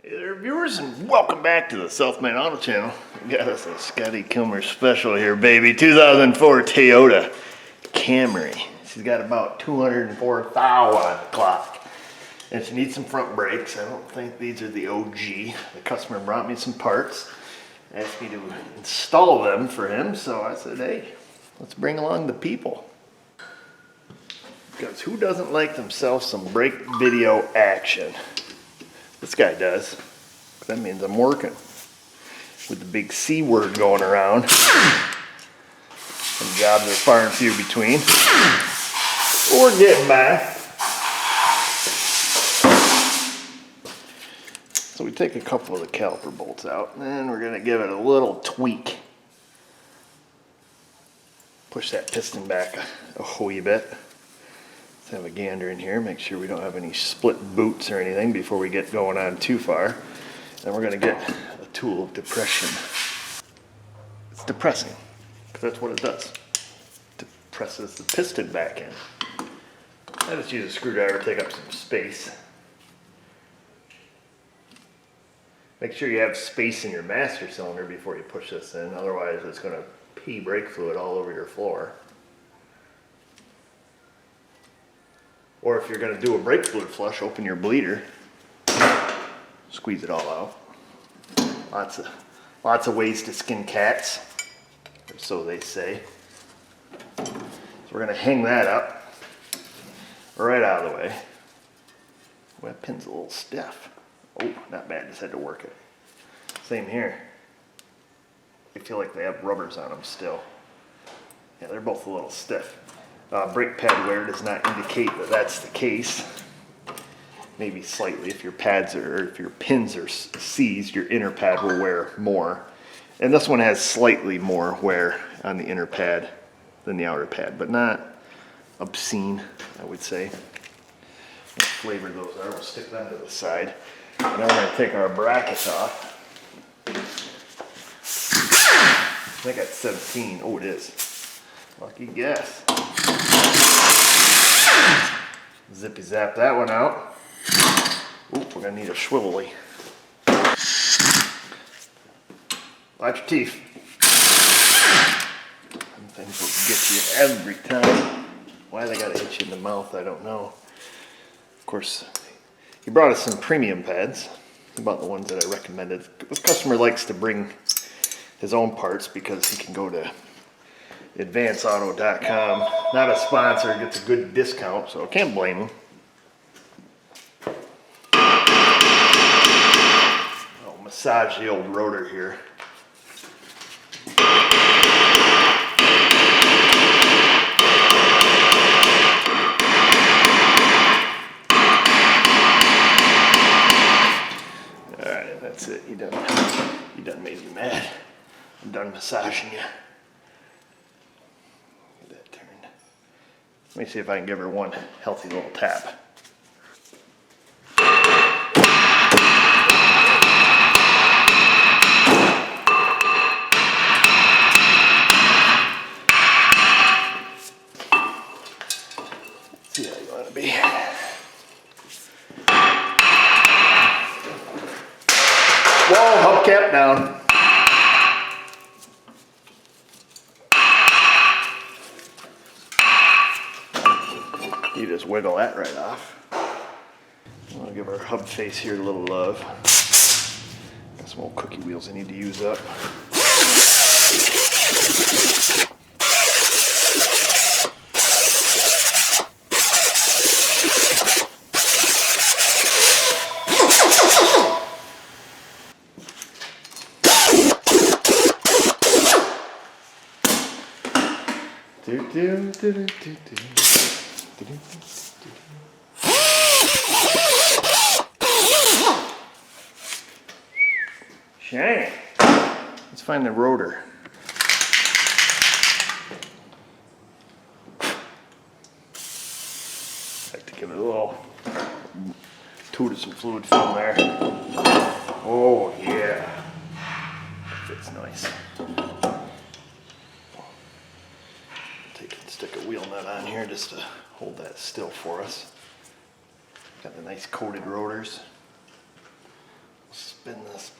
Hey there, viewers, and welcome back to the Self-Made Auto Channel. We got us a Scotty Kilmer special here, baby. 2004 Toyota Camry. She's got about 204,000 on the clock. And she needs some front brakes. I don't think these are the OG. The customer brought me some parts, asked me to install them for him, so I said, hey, let's bring along the people. Because who doesn't like themselves some brake video action? This guy does. That means I'm working with the big C word going around. Some jobs are far and few between. Or getting by. So we take a couple of the caliper bolts out, and then we're going to give it a little tweak. Push that piston back a wee bit. Let's have a gander in here, make sure we don't have any split boots or anything before we get going on too far. Then we're going to get a tool of depression. It's depressing, because that's what it does. Depresses the piston back in. I just use a screwdriver to take up some space. Make sure you have space in your master cylinder before you push this in, otherwise it's going to pee brake fluid all over your floor. Or if you're going to do a brake fluid flush, open your bleeder, squeeze it all out. Lots of ways to skin cats, or so they say. So we're going to hang that up right out of the way. Well, that pin's a little stiff. Oh, not bad, just had to work it. Same here. I feel like they have rubbers on them still. Yeah, they're both a little stiff. Brake pad wear does not indicate that that's the case. Maybe slightly if your pads are, or if your pins are seized, your inner pad will wear more. And this one has slightly more wear on the inner pad than the outer pad, but not obscene, I would say. What flavor those are, we'll stick them to the side. And then we're going to take our brackets off. I think that's 17. Oh, it is. Lucky guess. Zippy zap that one out. Oop, we're gonna need a swivelly. Watch your teeth. Them things will get you every time. Why they gotta hit you in the mouth, I don't know. Of course, he brought us some premium pads. He bought the ones that I recommended. This customer likes to bring his own parts because he can go to advanceauto.com. Not a sponsor, gets a good discount, so I can't blame him. I'll massage the old rotor here. Alright, that's it. You done made me mad. I'm done massaging you. Let me see if I can give her one healthy little tap. Let's see how you want to be. Whoa, hubcap down. You just wiggle that right off. I'll give our hub face here a little love. Got some old cookie wheels I need to use up. Shang. Let's find the rotor. Like to give it a little toot of some fluid film there. Oh yeah, fits nice. Stick a wheel nut on here just to hold that still for us. Got the nice coated rotors. spin this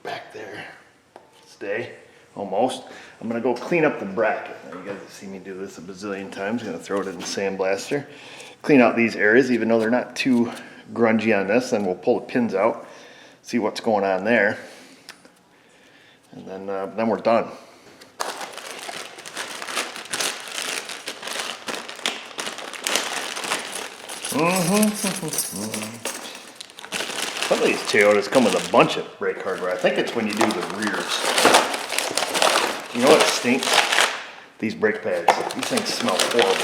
back there. Stay, almost. I'm gonna go clean up the bracket. Now you guys have seen me do this a bazillion times. I'm gonna throw it in the sandblaster. Clean out these areas, even though they're not too grungy on this. Then we'll pull the pins out, see what's going on there. And then we're done. Some of these Toyotas come with a bunch of brake hardware. I think it's when you do the rears. You know what stinks? These brake pads. These things smell horrible.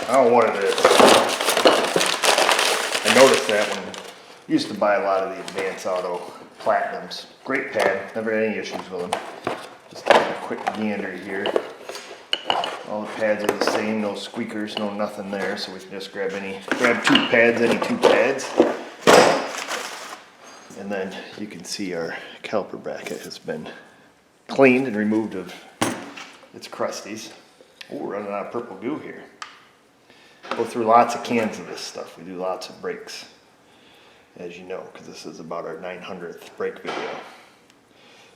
I don't know what it is. I noticed that when I used to buy a lot of the Advance Auto Platinums. Great pad, never had any issues with them. Just take a quick gander here. All the pads are the same, no squeakers, no nothing there, so we can just grab any two pads. And then you can see our caliper bracket has been cleaned and removed of its crusties. Oh, we're running out of purple goo here. Go through lots of cans of this stuff. We do lots of brakes, as you know, because this is about our 900th brake video.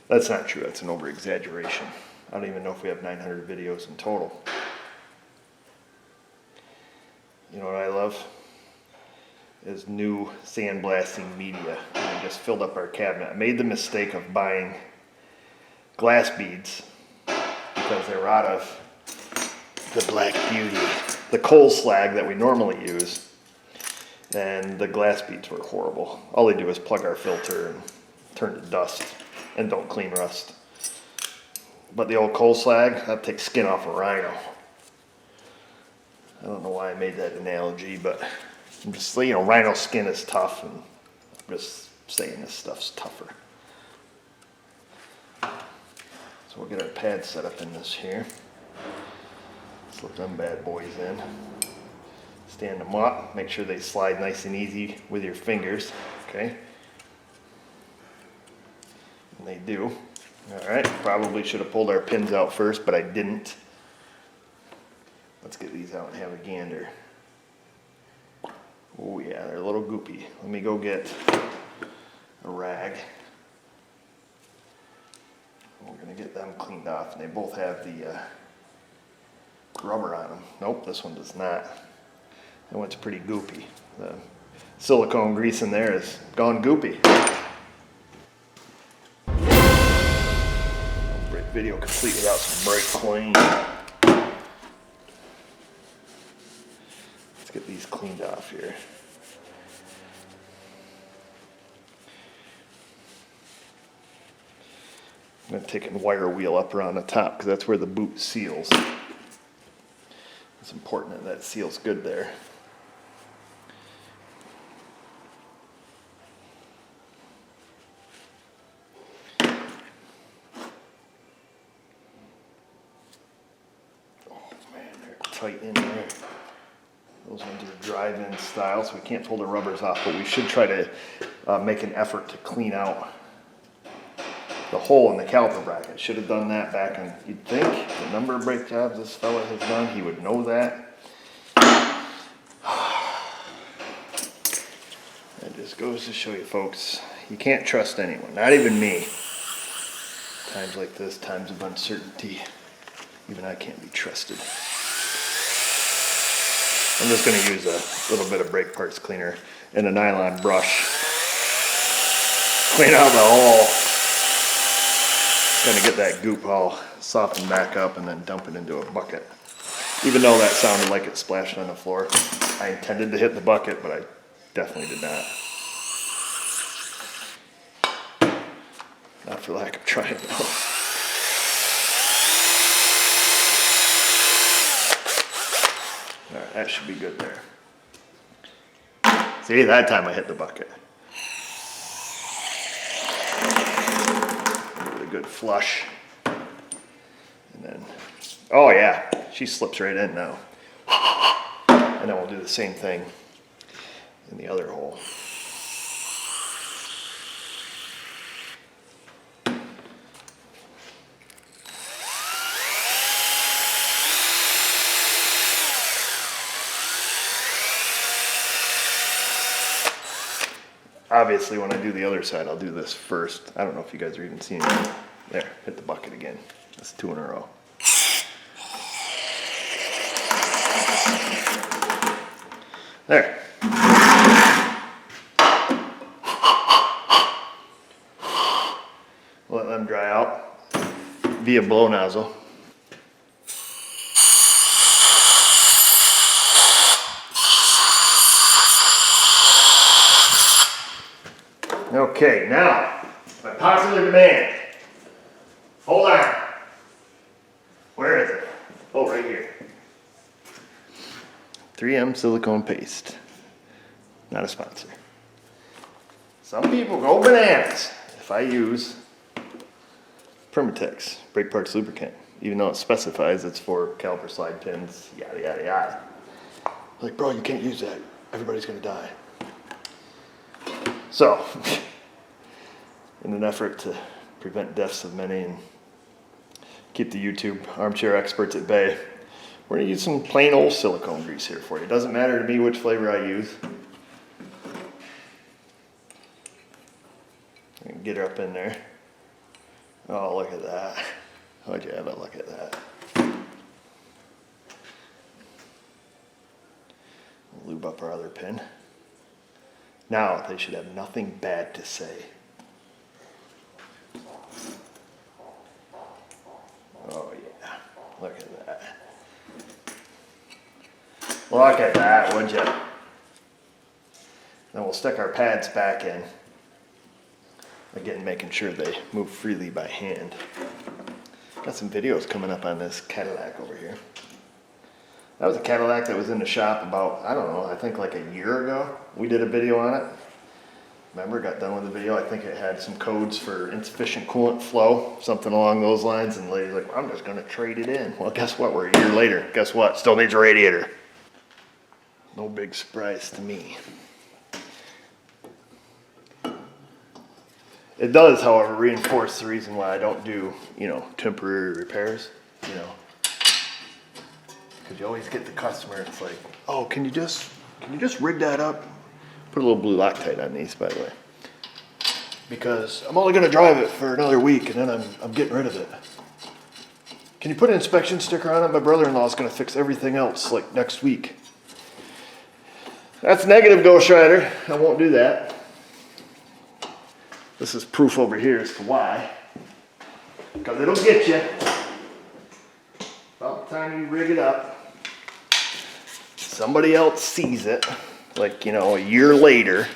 That's not true, that's an over-exaggeration. I don't even know if we have 900 videos in total. You know what I love? Is new sandblasting media. We just filled up our cabinet. I made the mistake of buying glass beads because they were out of the Black Beauty, the coal slag that we normally use, and the glass beads were horrible. All they do is plug our filter and turn to dust and don't clean rust. But the old coal slag, that takes skin off a rhino. I don't know why I made that analogy, but I'm just, you know, rhino skin is tough, and I'm just saying this stuff's tougher. So we'll get our pads set up in this here. Slip them bad boys in. Stand them up, make sure they slide nice and easy with your fingers, okay? And they do. All right, probably should have pulled our pins out first, but I didn't. Let's get these out and have a gander. Oh yeah, they're a little goopy. Let me go get a rag. We're gonna get them cleaned off, and they both have the rubber on them. Nope, this one does not. That one's pretty goopy. The silicone grease in there is gone goopy. Brake video complete without some brake clean. Let's get these cleaned off here. I'm going to take a wire wheel up around the top because that's where the boot seals. It's important that that seals good there. Oh man, they're tight in there. Those ones are drive-in style, so we can't pull the rubbers off, but we should try to make an effort to clean out the hole in the caliper bracket. Should have done that back in, you'd think, the number of brake jobs this fella has done, he would know that. That just goes to show you folks, you can't trust anyone, not even me. Times like this, times of uncertainty, even I can't be trusted. I'm just going to use a little bit of brake parts cleaner and a nylon brush. Clean out the hole. Going to get that goop all softened back up and then dump it into a bucket. Even though that sounded like it splashed on the floor, I intended to hit the bucket, but I definitely did not. Not for lack of trying though. Alright, that should be good there. See, that time I hit the bucket. Give it a good flush. And then, oh yeah, she slips right in now. And then we'll do the same thing in the other hole. obviously when I do the other side, I'll do this first. I don't know if you guys are even seeing it. There, hit the bucket again. That's 2 in a row. There. Let them dry out via blow nozzle. Okay, now, by popular demand, hold on. Where is it? Oh, right here. 3M silicone paste. Not a sponsor. Some people go bananas if I use Permatex brake parts lubricant, even though it specifies it's for caliper slide pins, yada yada yada. Like, bro, you can't use that. Everybody's gonna die. So, in an effort to prevent deaths of many and keep the YouTube armchair experts at bay, we're gonna use some plain old silicone grease here for you. It doesn't matter to me which flavor I use. Get her up in there. Oh, look at that. How'd you have it? Look at that. Lube up our other pin. Now they should have nothing bad to say. Oh yeah, look at that. Look at that, would ya? Then we'll stick our pads back in. Again, making sure they move freely by hand. Got some videos coming up on this Cadillac over here. That was a Cadillac that was in the shop about, I don't know, I think like a year ago. We did a video on it. Remember, got done with the video. I think it had some codes for insufficient coolant flow, something along those lines. And the lady's like, I'm just gonna trade it in. Well, guess what? We're a year later. Guess what? Still needs a radiator. No big surprise to me. It does, however, reinforce the reason why I don't do, temporary repairs, Because you always get the customer, it's like, oh, can you just rig that up? Put a little blue Loctite on these, by the way. Because I'm only gonna drive it for another week and then I'm getting rid of it. Can you put an inspection sticker on it? My brother-in-law is gonna fix everything else like next week. That's negative, Ghost Rider. I won't do that. This is proof over here as to why. Because it'll get you. About the time you rig it up, somebody else sees it, like, a year later.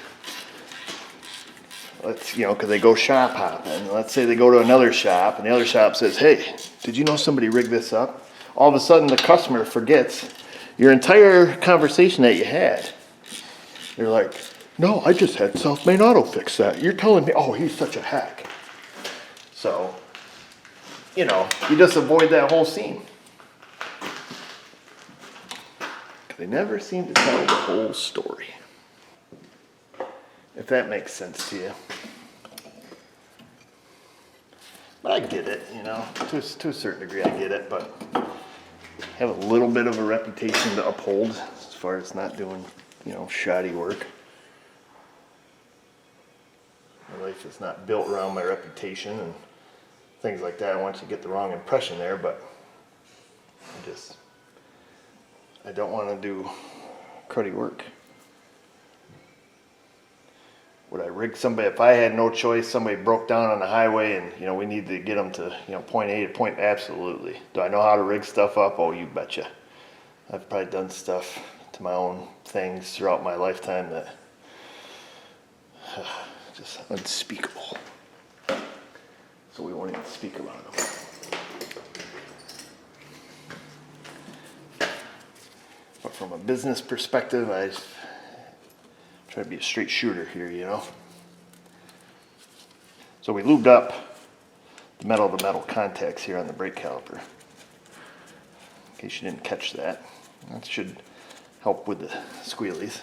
Let's, because they go shop hopping. Let's say they go to another shop and the other shop says, hey, did you know somebody rigged this up? All of a sudden the customer forgets your entire conversation that you had. They're like, no, I just had South Main Auto fix that. You're telling me, oh, he's such a hack. So, you just avoid that whole scene. They never seem to tell the whole story. If that makes sense to you. But I get it, to a certain degree I get it, but I have a little bit of a reputation to uphold as far as not doing, shoddy work. My life is not built around my reputation and things like that. I want you to get the wrong impression there, but I don't want to do cruddy work. Would I rig somebody if I had no choice? Somebody broke down on the highway and we need to get them to point A to point. Absolutely. Do I know how to rig stuff up? Oh, you betcha. I've probably done stuff to my own things throughout my lifetime that just unspeakable. So we won't even speak about them. But from a business perspective, I try to be a straight shooter here, So we lubed up the metal-to-metal contacts here on the brake caliper. In case you didn't catch that. That should help with the squealies.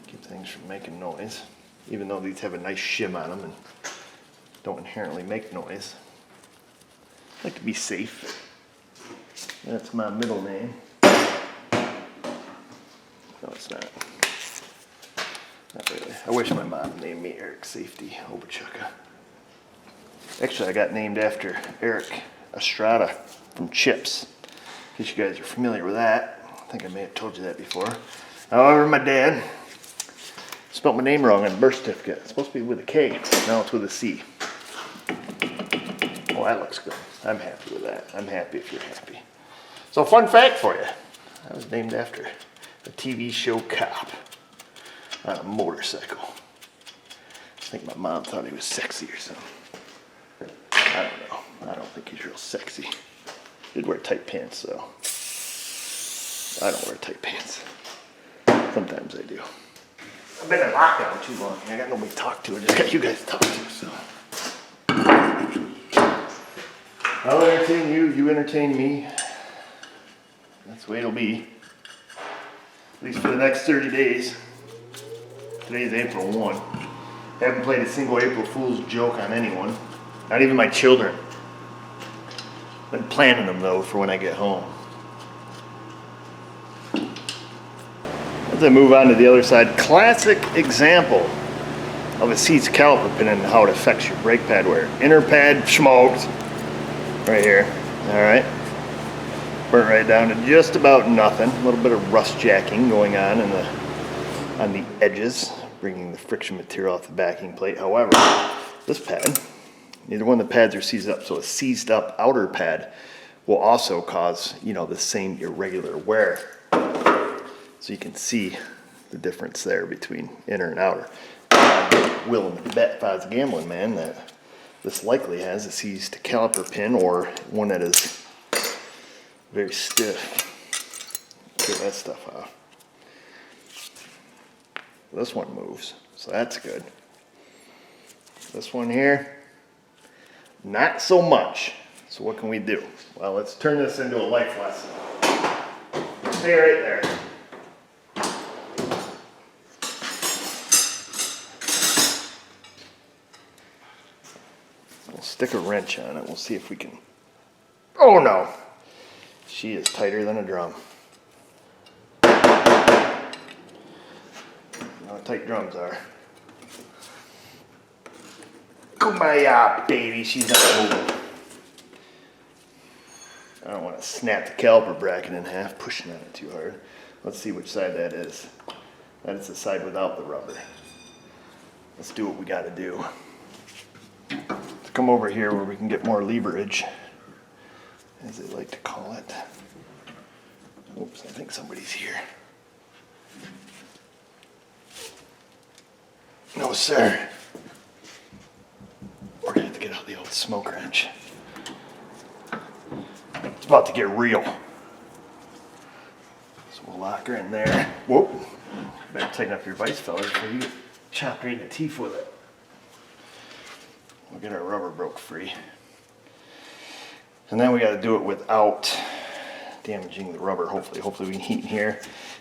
Keep things from making noise. Even though these have a nice shim on them and don't inherently make noise. I like to be safe. That's my middle name. No, it's not. I wish my mom named me Eric Safety Obuchukka. Actually, I got named after Eric Estrada from Chips. In case you guys are familiar with that. I think I may have told you that before. However, my dad spelled my name wrong on the birth certificate. It's supposed to be with a K. Now it's with a C. Oh, that looks good. I'm happy with that. I'm happy if you're happy. So, fun fact for you. I was named after a TV show cop on a motorcycle. I think my mom thought he was sexy or something. I don't know. I don't think he's real sexy. He'd wear tight pants, though. I don't wear tight pants. Sometimes I do. I've been in lockdown too long. I got nobody to talk to. I just got you guys to talk to, so. I'll entertain you. You entertain me. That's the way it'll be. At least for the next 30 days. Today's April 1. Haven't played a single April Fool's joke on anyone. Not even my children. Been planning them though for when I get home. As I move on to the other side, classic example of a seat's caliper pin and how it affects your brake pad wear. Inner pad smoked. Right here. Alright. Burnt right down to just about nothing. A little bit of rust jacking going on in the edges, bringing the friction material off the backing plate. However, this pad, neither one of the pads are seized up, so a seized up outer pad will also cause, the same irregular wear. So you can see the difference there between inner and outer. I'm willing to bet if I was a gambling man that this likely has a seized caliper pin or one that is very stiff. Get that stuff off. This one moves, so that's good. This one here, not so much. So what can we do? Well, let's turn this into a life lesson. Stay right there. We'll stick a wrench on it. We'll see if we can. Oh no! She is tighter than a drum. You know how tight drums are. Kumbaya, baby, she's not moving. I don't want to snap the caliper bracket in half, pushing on it too hard. Let's see which side that is. That is the side without the rubber. Let's do what we got to do. Let's come over here where we can get more leverage, as they like to call it. Oops, I think somebody's here. No, sir. We're gonna have to get out the old smoke wrench. It's about to get real. So we'll lock her in there. Whoa. Better tighten up your vise, fellas, before you get chopped right in the teeth with it. We'll get our rubber broke free. And then we gotta do it without damaging the rubber, hopefully. Hopefully we can heat in here,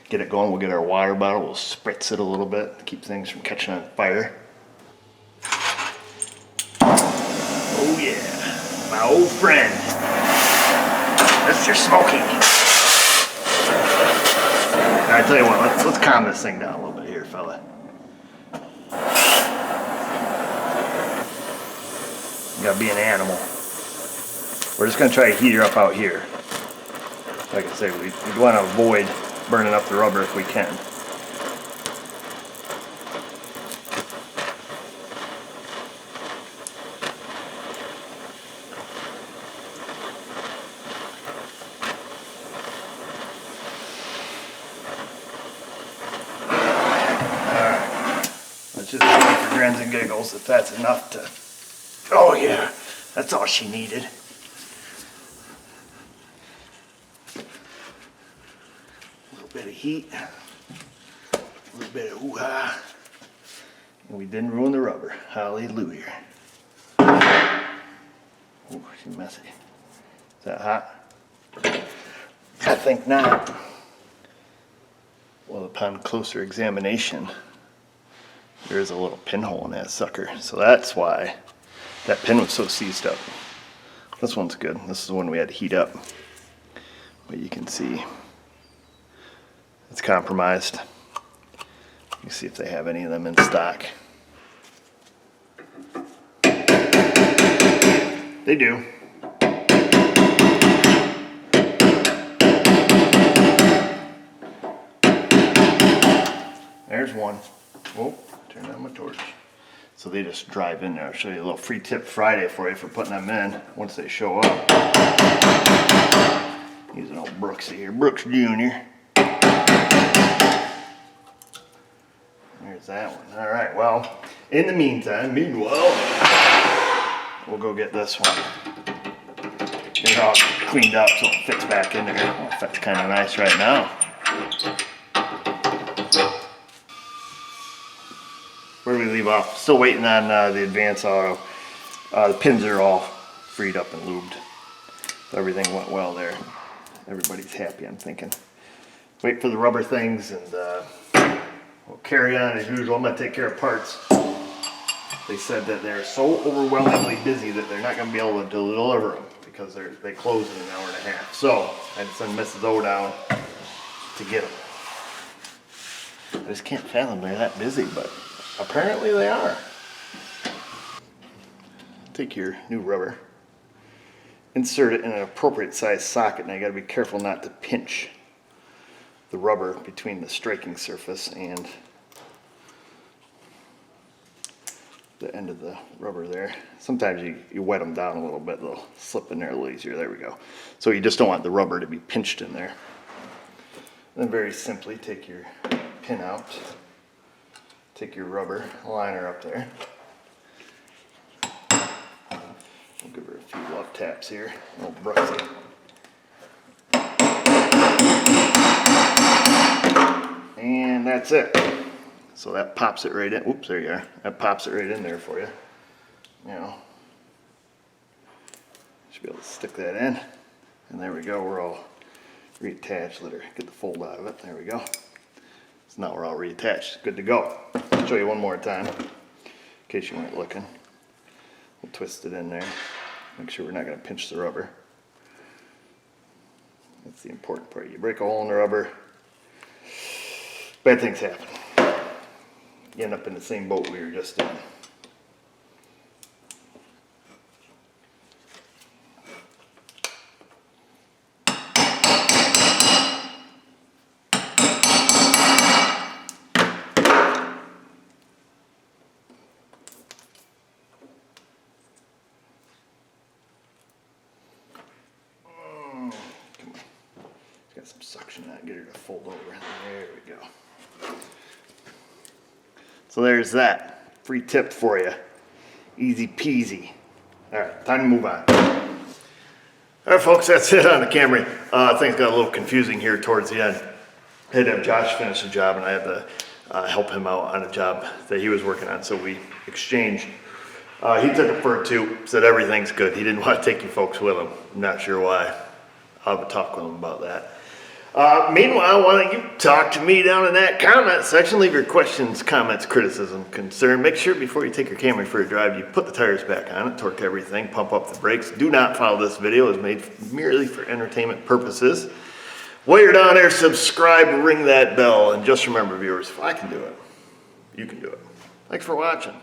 get it going. We'll get our water bottle, we'll spritz it a little bit, keep things from catching on fire. Oh yeah, my old friend. Mr. Smoky. I tell you what, let's calm this thing down a little bit here, fella. You gotta be an animal. We're just gonna try to heat her up out here. Like I say, we want to avoid burning up the rubber if we can. Alright, let's just see for grins and giggles if that's enough to... Oh yeah, that's all she needed. Bit of heat, a little bit of hoo-ha, and we didn't ruin the rubber. Hallelujah. Oh, she's messy. Is that hot? I think not. Well, upon closer examination, there is a little pinhole in that sucker, so that's why that pin was so seized up. This one's good. This is the one we had to heat up, but you can see it's compromised. You see if they have any of them in stock. They do. There's one. Oh, turn on my torch. So they just drive in there. I'll show you a little free tip Friday for you for putting them in once they show up. Using old Brooksy here, Brooks Jr. There's that one. All right, well, in the meantime, meanwhile, we'll go get this one. Get it all cleaned up so it fits back in there. Well, it fits kind of nice right now. Where do we leave off? Still waiting on the Advance Auto. The pins are all freed up and lubed. So everything went well there. Everybody's happy, I'm thinking. Wait for the rubber things and we'll carry on as usual. I'm going to take care of parts. They said that they're so overwhelmingly busy that they're not going to be able to deliver them because they close in an hour and a half. So I had to send Mrs. O down to get them. I just can't fathom they're that busy, but apparently they are. Take your new rubber, insert it in an appropriate size socket. Now you got to be careful not to pinch the rubber between the striking surface and the end of the rubber there. Sometimes you wet them down a little bit, they'll slip in there a little easier. There we go. So you just don't want the rubber to be pinched in there. Then very simply take your pin out, take your rubber liner up there. We'll give her a few love taps here, a little Brooksy. And that's it. So that pops it right in. Oops, there you are. That pops it right in there for you. You know, should be able to stick that in. And there we go. We're all reattached. Let her get the fold out of it. There we go. So now we're all reattached. Good to go. I'll show you one more time in case you weren't looking. We'll twist it in there. Make sure we're not going to pinch the rubber. That's the important part. You break a hole in the rubber, bad things happen. You end up in the same boat we were just in. Got some suction on it, get her to fold over. There we go. So there's that. Free tip for you. Easy peasy. Alright, time to move on. Alright folks, that's it on the Camry. Things got a little confusing here towards the end. I had to have Josh finish the job and I had to help him out on a job that he was working on, so we exchanged. He took it for a toot, said everything's good. He didn't want to take you folks with him. I'm not sure why. I'll have a talk with him about that. Meanwhile, why don't you talk to me down in that comment section. Leave your questions, comments, criticism, concern. Make sure before you take your Camry for a drive, you put the tires back on it, torque everything, pump up the brakes. Do not follow this video. It's made merely for entertainment purposes. While you're down there, subscribe, ring that bell, and just remember, viewers, if I can do it, you can do it. Thanks for watching.